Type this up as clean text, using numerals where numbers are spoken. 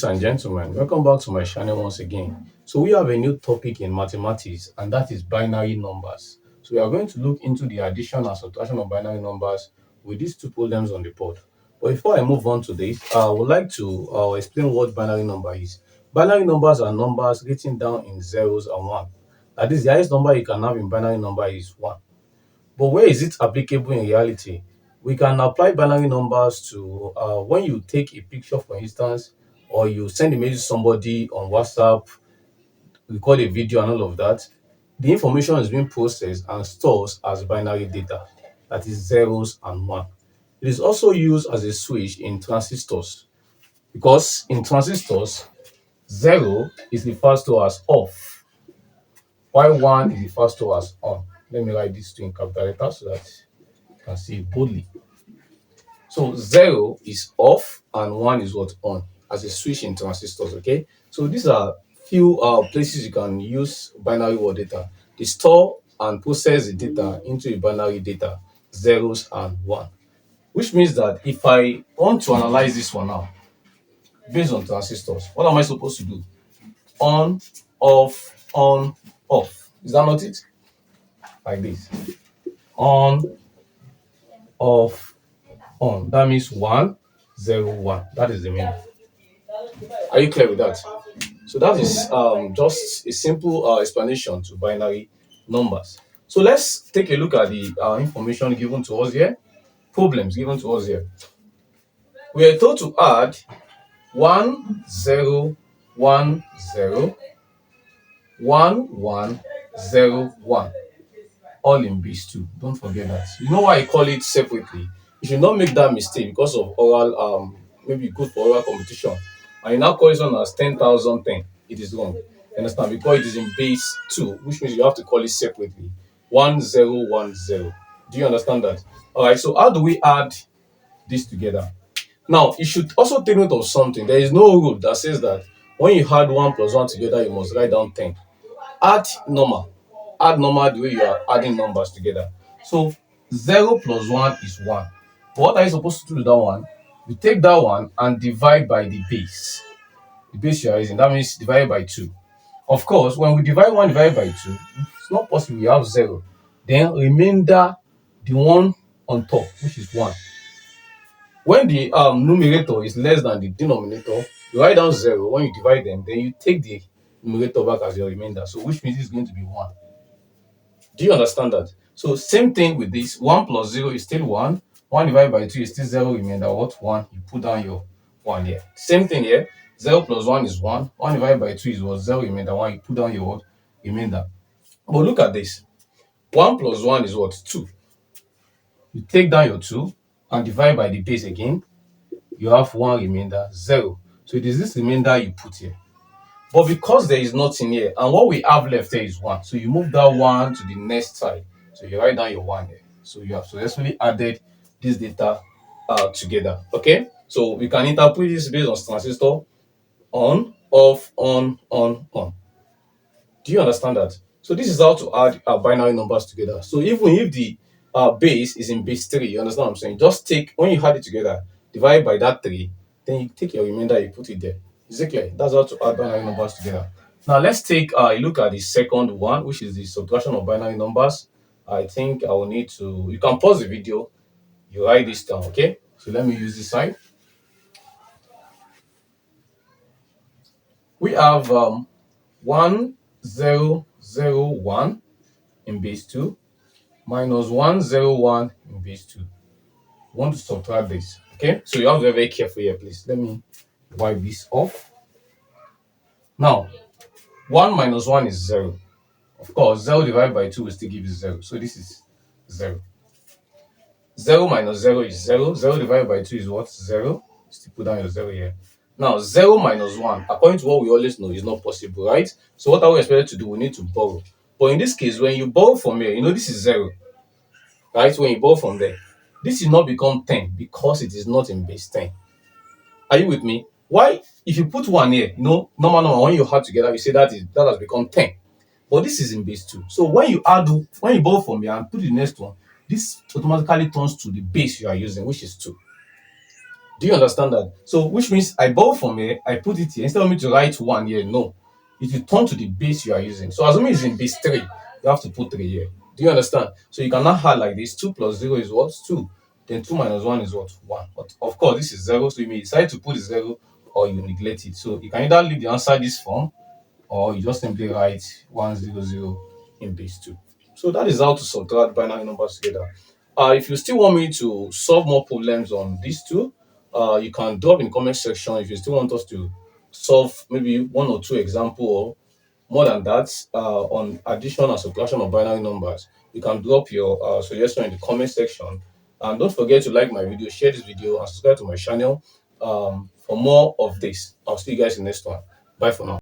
Ladies and gentlemen, welcome back to my channel once again. So we have a new topic in mathematics, and that is binary numbers. So we are going to look into the addition and subtraction of binary numbers with these two problems on the board. But before I move on to this, I would like to explain what binary number is. Binary numbers are numbers written down in zeros and one. That is, the highest number you can have in binary number is one. But where is it applicable in reality? We can apply binary numbers to when you take a picture, for instance, or you send a message to somebody on WhatsApp, record a video and all of that. The information is being processed and stores as binary data, that is zeros and one. It is also used as a switch in transistors because in transistors, zero is referred to as off, while one is referred to as on. Let me write this two in capital letters so that you can see it boldly. So zero is off and one is what on as a switch in transistors. Okay, so these are few places you can use binary word data. They store and process the data into a binary data, zeros and one. Which means that if I want to analyze this one now based on transistors, what am I supposed to do? On, off, on, off. Is that not it? Like this. On, off, on. That means 1, 0, 1. That is the meaning. Are you clear with that? So that is just a simple explanation to binary numbers. So let's take a look at the information given to us here, problems given to us here. We are told to add 1, 0, 1, 0, 1, 1, 0, 1, all in base 2. Don't forget that. You know why I call it separately? You should not make that mistake because of oral, maybe good for oral competition. And you now call this one as 10,010. It is wrong. You understand? Because it is in base 2, which means you have to call it separately. 1010. Do you understand that? Alright, so how do we add this together? Now, you should also take note of something. There is no rule that says that when you add 1 plus 1 together, you must write down 10. Add normal. Add normal the way you are adding numbers together. So 0 plus 1 is 1. But what are you supposed to do with that one? You take that one and divide by the base. The base you are using. That means divide by 2. Of course, when we divide 1 divided by 2, it's not possible we have 0. Then remainder the one on top, which is 1. When the numerator is less than the denominator, you write down 0. When you divide them, then you take the numerator back as your remainder. So which means it's going to be 1. Do you understand that? So same thing with this. 1 plus 0 is still 1. 1 divided by 2 is still 0 remainder. What? 1. You put down your 1 here. Same thing here. 0 plus 1 is 1. 1 divided by 2 is what? 0 remainder. 1. You put down your what? Remainder. But look at this. 1 plus 1 is what? 2. You take down your 2 and divide by the base again. You have 1 remainder, 0. So it is this remainder you put here. But because there is nothing here, and what we have left here is 1, so you move that 1 to the next side. So you write down your 1 here. So you have successfully added this data together. Okay? So we can interpret this based on transistor on, off, on. Do you understand that? So this is how to add binary numbers together. So even if the base is in base 3, you understand what I'm saying? Just take, when you add it together, divide by that 3, then you take your remainder, you put it there. Is it clear? That's how to add binary numbers together. Now let's take a look at the second one, which is the subtraction of binary numbers. I think I will need to, you can pause the video, you write this down, okay? So let me use this side. We have 1, 0, 0, 1 in base 2 minus 1, 0, 1 in base 2. Want to subtract this, okay? So you have to be very careful here, please. Let me wipe this off. Now, 1 minus 1 is 0. Of course, 0 divided by 2 will still give you 0. So this is 0. 0 minus 0 is 0. 0 divided by 2 is what? 0. Still put down your 0 here. Now, 0 minus 1, according to what we always know, is not possible, right? So what are we expected to do? We need to borrow. But in this case, when you borrow from here, you know this is 0. Right? When you borrow from there, this will not become 10 because it is not in base 10. Are you with me? Why? If you put 1 here, normal number, when you add together, you say that has become 10. But this is in base 2. So when you borrow from here and put the next one, this automatically turns to the base you are using, which is 2. Do you understand that? So, which means I borrow from here, I put it here. Instead of me to write 1 here, no. It will turn to the base you are using. So, assuming it's in base 3, you have to put 3 here. Do you understand? So, you cannot add like this. 2 plus 0 is what? 2. Then 2 minus 1 is what? 1. But of course, this is 0. So, you may decide to put the 0 or you neglect it. So, you can either leave the answer this form or you just simply write 100 in base 2. So that is how to subtract binary numbers together. If you still want me to solve more problems on these two, you can drop in the comment section if you still want us to solve maybe 1 or 2 example or more than that on addition and subtraction of binary numbers. You can drop your suggestion in the comment section. And don't forget to like my video, share this video, and subscribe to my channel for more of this. I'll see you guys in the next one. Bye for now.